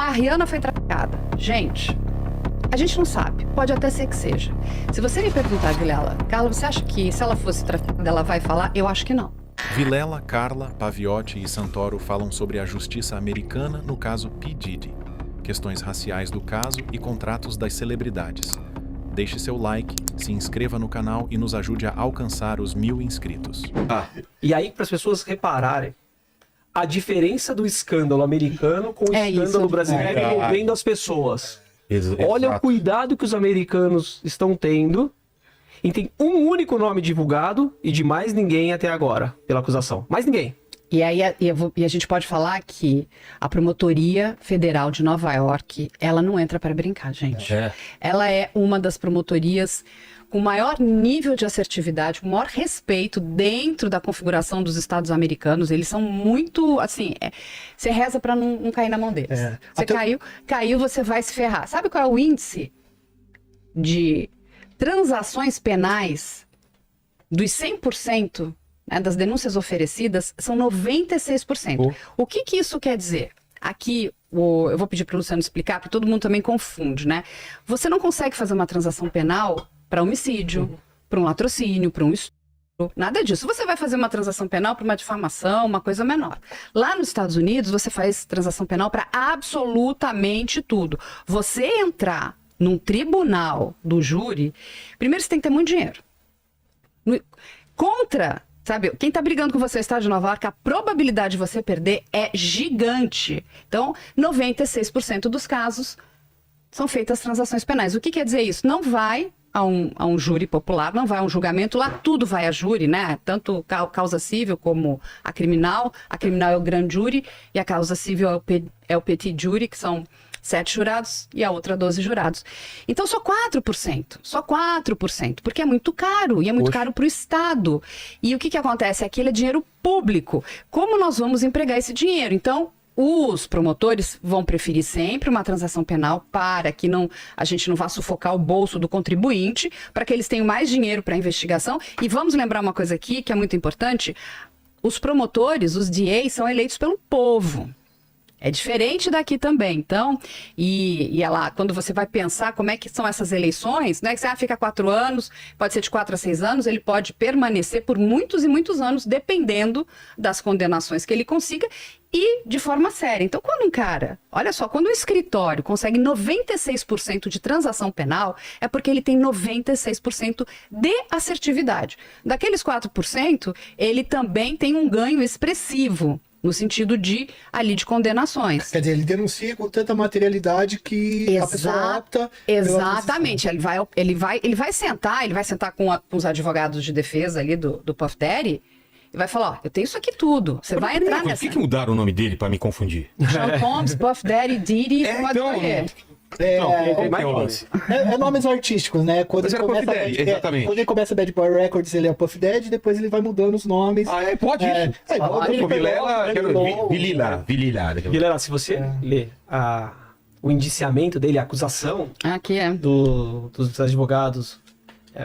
a Rihanna foi traficada. Gente, a gente não sabe. Pode até ser que seja. Se você me perguntar, Vilela, Carla, você acha que se ela fosse traficada, ela vai falar? Eu acho que não. Vilela, Carla, Paviotti e Santoro falam sobre a justiça americana no caso P. Diddy, questões raciais do caso e contratos das celebridades. Deixe seu like, se inscreva no canal e nos ajude a alcançar os 1000 inscritos. E aí, para as pessoas repararem a diferença do escândalo americano com o escândalo brasileiro envolvendo as pessoas. Olha o cuidado que os americanos estão tendo. E tem um único nome divulgado e de mais ninguém até agora, pela acusação. Mais ninguém. E aí a gente pode falar que a Promotoria Federal de Nova York, ela não entra para brincar, gente. Ela é uma das promotorias com maior nível de assertividade, com maior respeito dentro da configuração dos estados americanos. Eles são muito, assim, você reza para não cair na mão deles. Você caiu, você vai se ferrar. Sabe qual é o índice de transações penais dos 100%? Das denúncias oferecidas, são 96%. O que isso quer dizer? Aqui, eu vou pedir para o Luciano explicar, porque todo mundo também confunde, né? Você não consegue fazer uma transação penal para homicídio, para um latrocínio, para um estupro, nada disso. Você vai fazer uma transação penal para uma difamação, uma coisa menor. Lá nos Estados Unidos, você faz transação penal para absolutamente tudo. Você entrar num tribunal do júri, primeiro você tem que ter muito dinheiro. Sabe, quem tá brigando com você no estado de Nova York, a probabilidade de você perder é gigante. Então, 96% dos casos são feitas transações penais. O que quer dizer isso? Não vai a um júri popular, não vai a um julgamento, lá tudo vai a júri, né? Tanto a causa civil como a criminal. A criminal é o grande júri e a causa civil é o petit júri, que são 7 jurados e a outra 12 jurados. Então, só 4%, porque é muito caro, e é muito caro para o Estado. E o que acontece? Aquilo é dinheiro público. Como nós vamos empregar esse dinheiro? Então, os promotores vão preferir sempre uma transação penal para que a gente não vá sufocar o bolso do contribuinte, para que eles tenham mais dinheiro para a investigação. E vamos lembrar uma coisa aqui que é muito importante: os promotores, os DAs, são eleitos pelo povo. É diferente daqui também. Então, e lá, quando você vai pensar como é que são essas eleições, né? Que você fica 4 anos, pode ser de 4 a 6 anos, ele pode permanecer por muitos e muitos anos, dependendo das condenações que ele consiga e de forma séria. Então, quando um cara, olha só, quando um escritório consegue 96% de transação penal, é porque ele tem 96% de assertividade. Daqueles 4%, ele também tem um ganho expressivo, no sentido de condenações. Quer dizer, ele denuncia com tanta materialidade que a pessoa opta... Exatamente. Ele vai sentar com os advogados de defesa ali do Puff Daddy e vai falar, ó, eu tenho isso aqui tudo. Você vai entrar nessa... Por que mudaram o nome dele pra me confundir? Sean Combs, Puff Daddy, Diddy, pode escolher. Nomes artísticos, né? Quando ele começa Bad Boy Records, ele é o Puff Daddy, depois ele vai mudando os nomes. Pode isso. Vilela, se você ler o indiciamento dele, a acusação dos advogados,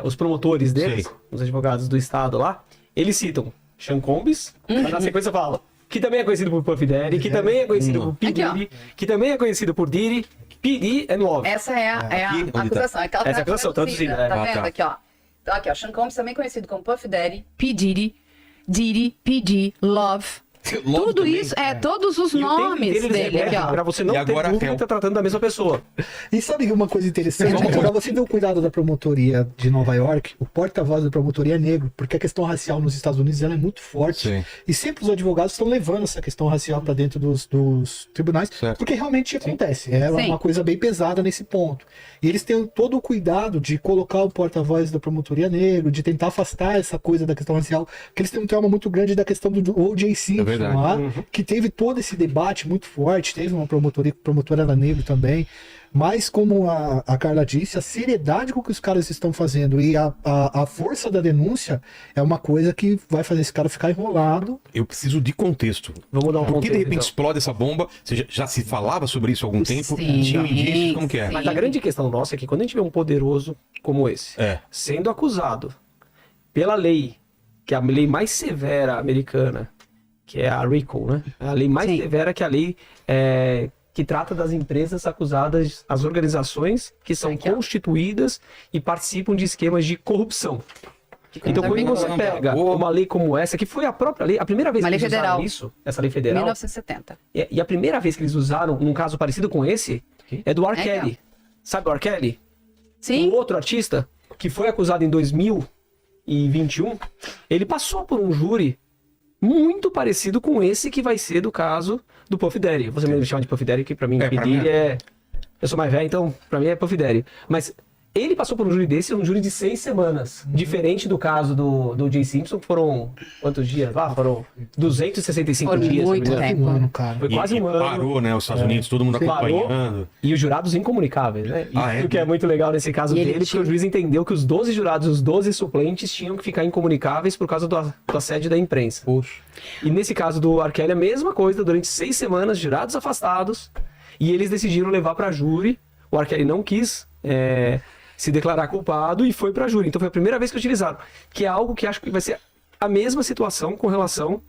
os promotores deles, os advogados do estado lá, eles citam Sean Combs, mas na sequência fala que também é conhecido por Puff Daddy, que também é conhecido por P. Diddy, que também é conhecido por Diddy, P.D. and Love. Essa é a acusação. Essa é a acusação, traduzida. Tá vendo? Aqui, ó. Então, aqui, ó. Sean Combs, também conhecido como Puff Daddy, P. Diddy, Diddy, P.D., Love. Tudo também, isso, todos os nomes dele aqui, ó. Pra você não ter dúvida que tá tratando da mesma pessoa. E sabe uma coisa interessante? Pra você ver o cuidado da promotoria de Nova York, o porta-voz da promotoria é negro, porque a questão racial nos Estados Unidos ela é muito forte. Sim. E sempre os advogados estão levando essa questão racial para dentro dos tribunais, porque realmente acontece. É uma coisa bem pesada nesse ponto. E eles têm todo o cuidado de colocar o porta-voz da promotoria negro, de tentar afastar essa coisa da questão racial, porque eles têm um trauma muito grande da questão do O.J. Simpson. Que teve todo esse debate muito forte, teve uma promotora era negro também, mas como a Carla disse, a seriedade com que os caras estão fazendo e a força da denúncia é uma coisa que vai fazer esse cara ficar enrolado. Eu preciso de contexto. Vamos dar um Por que de repente explode essa bomba? Você já se falava sobre isso há algum tempo? Tinha indícios, como que é? Mas a grande questão nossa é que quando a gente vê um poderoso como esse, sendo acusado pela lei, que é a lei mais severa americana, que é a RICO, né? A lei mais severa que a lei que trata das empresas acusadas, as organizações que são constituídas e participam de esquemas de corrupção. Então, quando você pega uma lei como essa, que foi a própria lei, a primeira vez que eles usaram isso, essa lei federal... 1970. E a primeira vez que eles usaram, num caso parecido com esse, é do R. Kelly. Sabe o R. Kelly? Sim. O outro artista, que foi acusado em 2021, ele passou por um júri muito parecido com esse que vai ser do caso do Puff Daddy. Você me chama de Puff Daddy, que pra mim, eu sou mais velho, então pra mim é Puff Daddy. Mas ele passou por um júri desse, um júri de 6 semanas. Diferente do caso do O.J. Simpson, que foram quantos dias? Foram 265 dias. Muito tempo. Foi quase um ano. Parou, né? Os Estados Unidos, todo mundo acompanhando. E os jurados incomunicáveis, né? Isso que é muito legal nesse caso dele, porque o juiz entendeu que os 12 jurados, os 12 suplentes tinham que ficar incomunicáveis por causa do assédio da imprensa. Poxa. E nesse caso do R. Kelly, a mesma coisa, durante 6 semanas, jurados afastados, e eles decidiram levar para júri. O R. Kelly não quis se declarar culpado e foi para júri. Então foi a primeira vez que utilizaram, que é algo que acho que vai ser a mesma situação com relação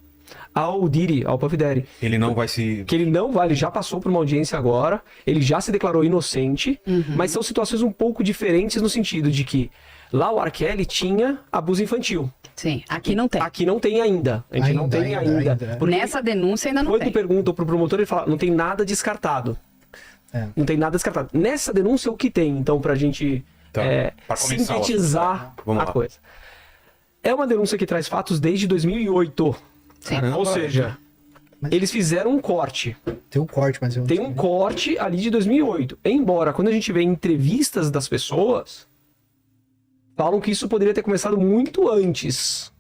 ao Diddy, ao Puff Daddy. Ele não vai se... Que ele não vai, ele já passou por uma audiência agora, ele já se declarou inocente, mas são situações um pouco diferentes no sentido de que lá o R. Kelly tinha abuso infantil. Sim, aqui não tem. Aqui não tem ainda. A gente não tem ainda. Nessa denúncia ainda não tem. Quando perguntam pro promotor, ele fala, não tem nada descartado. Não tem nada descartado. Nessa denúncia, o que tem, então, pra gente sintetizar a coisa? É uma denúncia que traz fatos desde 2008. Sim. Caramba. Ou seja, eles fizeram um corte. Tem um corte, mas eu... Tem um corte ali de 2008. Embora, quando a gente vê entrevistas das pessoas, falam que isso poderia ter começado muito antes.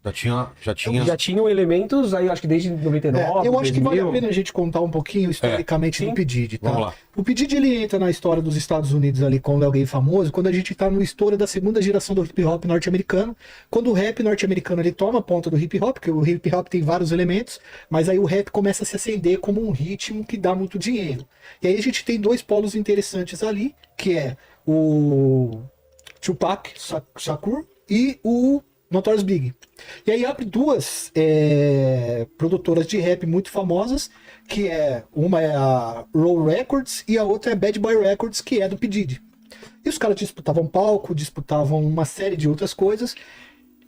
Já tinham elementos, aí acho que desde 99, eu acho 2000. que vale a pena a gente contar um pouquinho historicamente do P. Diddy, tá? Vamos lá. O P. Diddy, ele entra na história dos Estados Unidos ali quando é alguém famoso, quando a gente tá no estouro da segunda geração do hip hop norte-americano, quando o rap norte-americano ele toma ponta do hip hop, porque o hip hop tem vários elementos, mas aí o rap começa a se acender como um ritmo que dá muito dinheiro. E aí a gente tem dois polos interessantes ali, que é o Tupac Shakur e o Notorious Big. E aí abre duas produtoras de rap muito famosas, que uma é a Roll Records e a outra é Bad Boy Records, que é do P. Diddy. E os caras disputavam palco, disputavam uma série de outras coisas.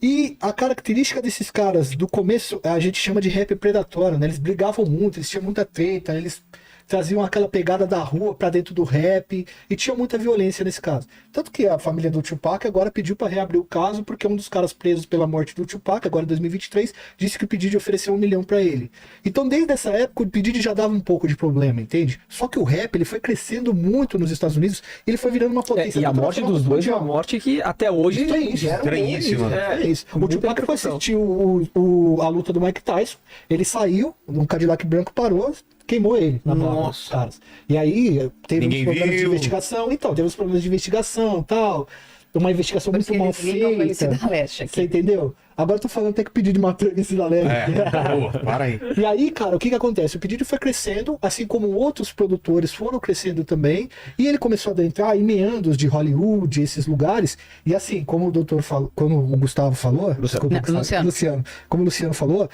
E a característica desses caras, do começo, a gente chama de rap predatório, né? Eles brigavam muito, eles tinham muita treta, eles traziam aquela pegada da rua pra dentro do rap, e tinha muita violência nesse caso. Tanto que a família do Tupac agora pediu pra reabrir o caso, porque um dos caras presos pela morte do Tupac, agora em 2023, disse que o P. Diddy ofereceu $1 milhão pra ele. Então desde essa época o P. Diddy já dava um pouco de problema, entende? Só que o rap, ele foi crescendo muito nos Estados Unidos, e ele foi virando uma potência. E a morte dos dois é uma morte que até hoje estranhíssima. O Tupac foi assistir a luta do Mike Tyson, ele saiu, um Cadillac branco parou, queimou ele na bala dos caras. E aí teve uns problemas de investigação. Então, teve uns problemas de investigação e tal. Uma investigação muito mal feita. Você entendeu? Agora eu tô falando até que o pedido de matar esse da Leste. Para aí. E aí, cara, o que acontece? O pedido foi crescendo, assim como outros produtores foram crescendo também, e ele começou a adentrar em meandros de Hollywood, esses lugares, e assim, como o doutor falou, como o Gustavo falou, Luciano, como o Luciano falou,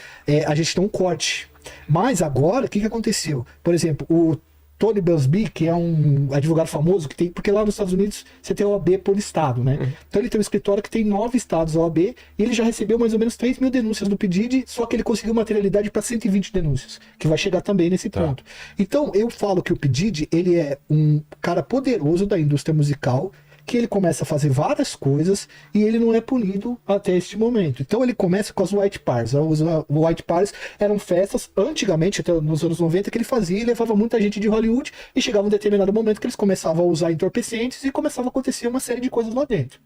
a gente tem um corte. Mas agora, o que aconteceu? Por exemplo, o Tony Buzby, que é um advogado famoso, que tem, porque lá nos Estados Unidos você tem a OAB por estado, né? Então ele tem um escritório que tem 9 estados OAB, e ele já recebeu mais ou menos 3 mil denúncias do P. Diddy, só que ele conseguiu materialidade para 120 denúncias, que vai chegar também nesse ponto. Então eu falo que o P. Diddy, ele é um cara poderoso da indústria musical, que ele começa a fazer várias coisas e ele não é punido até este momento. Então ele começa com as White Parties. Os White Parties eram festas, antigamente, até nos anos 90, que ele fazia e levava muita gente de Hollywood, e chegava um determinado momento que eles começavam a usar entorpecentes e começava a acontecer uma série de coisas lá dentro.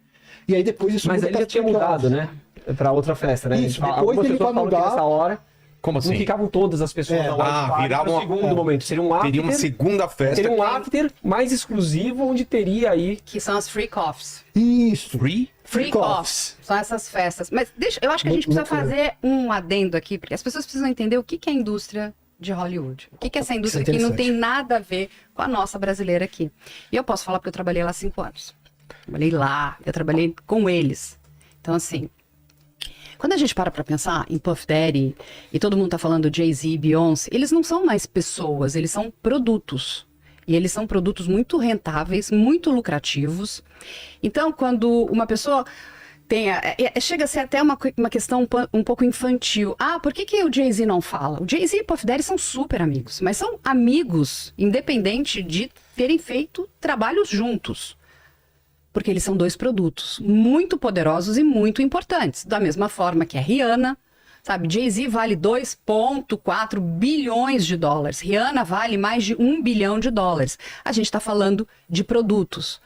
E aí depois isso... Mas ele já tinha mudado, né? Pra outra festa, né? Isso, depois ele vai mudar... Nessa hora... Como assim? Não ficavam todas as pessoas na White virava no segundo momento. Seria um after. Teria uma segunda festa. Seria um after mais exclusivo, onde teria aí... Que são as free coffs. Isso. Free coffs. São essas festas. Mas eu acho que a gente precisa fazer um adendo aqui, porque as pessoas precisam entender o que é a indústria de Hollywood. O que é essa indústria que não tem nada a ver com a nossa brasileira aqui. E eu posso falar porque eu trabalhei lá 5 anos. Trabalhei lá, eu trabalhei com eles. Então, assim... Quando a gente para pensar em Puff Daddy, e todo mundo tá falando Jay-Z, Beyoncé, eles não são mais pessoas, eles são produtos. E eles são produtos muito rentáveis, muito lucrativos. Então, quando uma pessoa chega a ser até uma questão um pouco infantil. Ah, por que o Jay-Z não fala? O Jay-Z e o Puff Daddy são super amigos, mas são amigos independente de terem feito trabalhos juntos. Porque eles são dois produtos muito poderosos e muito importantes. Da mesma forma que a Rihanna, sabe? Jay-Z vale 2,4 bilhões de dólares. Rihanna vale mais de 1 bilhão de dólares. A gente está falando de produtos.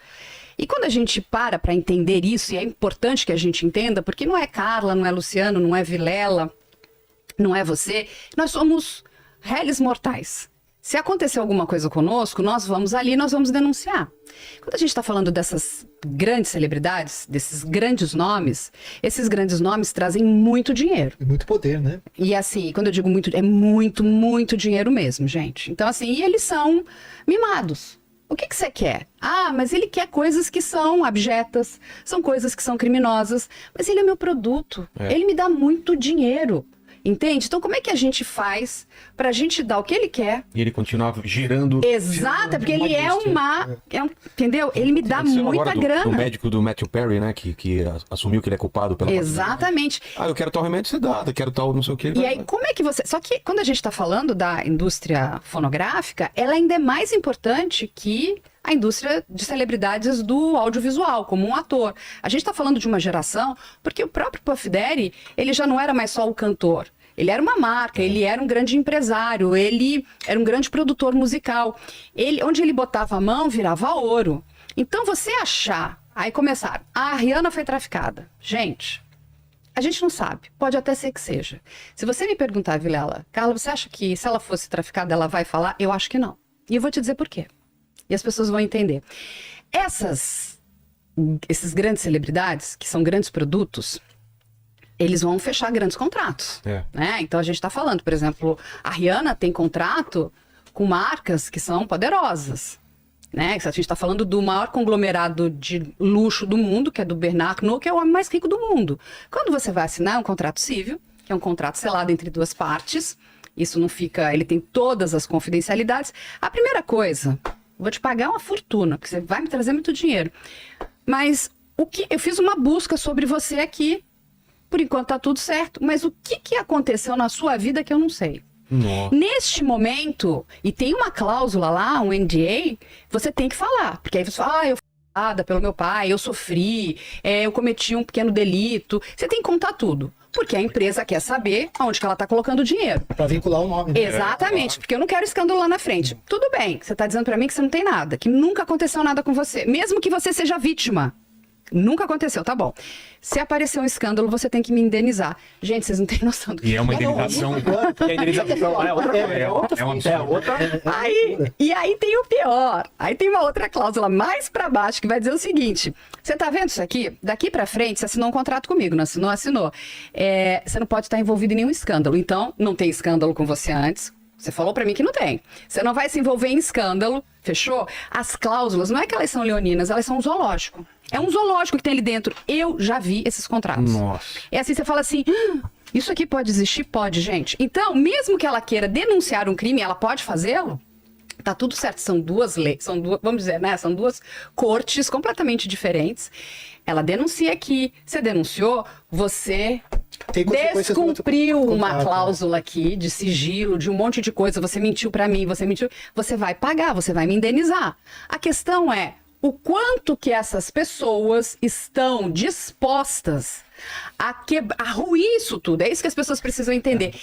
E quando a gente para entender isso, e é importante que a gente entenda, porque não é Carla, não é Luciano, não é Vilela, não é você, nós somos réis mortais. Se acontecer alguma coisa conosco, nós vamos ali, nós vamos denunciar. Quando a gente está falando dessas grandes celebridades, desses grandes nomes, esses grandes nomes trazem muito dinheiro. E muito poder, né? E assim, quando eu digo muito, é muito, muito dinheiro mesmo, gente. Então assim, e eles são mimados. O que você quer? Ah, mas ele quer coisas que são abjetas, são coisas que são criminosas, mas ele é meu produto, ele me dá muito dinheiro. Entende? Então, como é que a gente faz pra gente dar o que ele quer? E ele continuava girando. Exato, porque ele entendeu? Ele me dá muita grana. O médico do Matthew Perry, né? Que assumiu que ele é culpado pela... Exatamente. Eu quero tal remédio, você dá. Eu quero tal não sei o que. E aí, como é que você... Só que quando a gente tá falando da indústria fonográfica, ela ainda é mais importante que a indústria de celebridades do audiovisual, como um ator. A gente tá falando de uma geração, porque o próprio Puff Daddy, ele já não era mais só o cantor. Ele era uma marca, ele era um grande empresário, ele era um grande produtor musical. Onde ele botava a mão, virava ouro. Então, você achar... Aí começaram. A Rihanna foi traficada. Gente, a gente não sabe. Pode até ser que seja. Se você me perguntar, Vilela, Carla, você acha que se ela fosse traficada, ela vai falar? Eu acho que não. E eu vou te dizer por quê. E as pessoas vão entender. Esses grandes celebridades, que são grandes produtos... eles vão fechar grandes contratos. Né? Então a gente está falando, por exemplo, a Rihanna tem contrato com marcas que são poderosas. Né? A gente está falando do maior conglomerado de luxo do mundo, que é do Bernard Arnault, que é o homem mais rico do mundo. Quando você vai assinar um contrato civil, que é um contrato selado entre duas partes, isso não fica, ele tem todas as confidencialidades. A primeira coisa, vou te pagar uma fortuna, porque você vai me trazer muito dinheiro. Mas eu fiz uma busca sobre você aqui. Por enquanto tá tudo certo, mas o que aconteceu na sua vida que eu não sei? Nossa. Neste momento, e tem uma cláusula lá, um NDA, você tem que falar, porque aí você fala, eu fui violada pelo meu pai, eu sofri, eu cometi um pequeno delito, você tem que contar tudo, porque a empresa quer saber aonde que ela tá colocando o dinheiro. Pra vincular o nome. Né? Exatamente, porque eu não quero escândalo lá na frente. Tudo bem, você tá dizendo pra mim que você não tem nada, que nunca aconteceu nada com você, mesmo que você seja vítima. Nunca aconteceu, tá bom. Se aparecer um escândalo, você tem que me indenizar. Gente, vocês não têm noção do que... E é uma indenização... E a indenização é outra coisa. E aí tem o pior. Aí tem uma outra cláusula mais pra baixo que vai dizer o seguinte. Você tá vendo isso aqui? Daqui pra frente, você assinou um contrato comigo, não assinou? Assinou. Você não pode estar envolvido em nenhum escândalo. Então, não tem escândalo com você antes. Você falou pra mim que não tem. Você não vai se envolver em escândalo, fechou? As cláusulas, não é que elas são leoninas, elas são um zoológico. É um zoológico que tem ali dentro. Eu já vi esses contratos. Nossa. É assim, você fala assim, isso aqui pode existir? Pode, gente. Então, mesmo que ela queira denunciar um crime, ela pode fazê-lo? Tá tudo certo, são duas leis, vamos dizer, né? São duas cortes completamente diferentes. Ela denuncia aqui, você denunciou, você descumpriu uma cláusula aqui de sigilo, de um monte de coisa, você mentiu pra mim, você vai pagar, você vai me indenizar. A questão é o quanto que essas pessoas estão dispostas a ruir isso tudo. É isso que as pessoas precisam entender.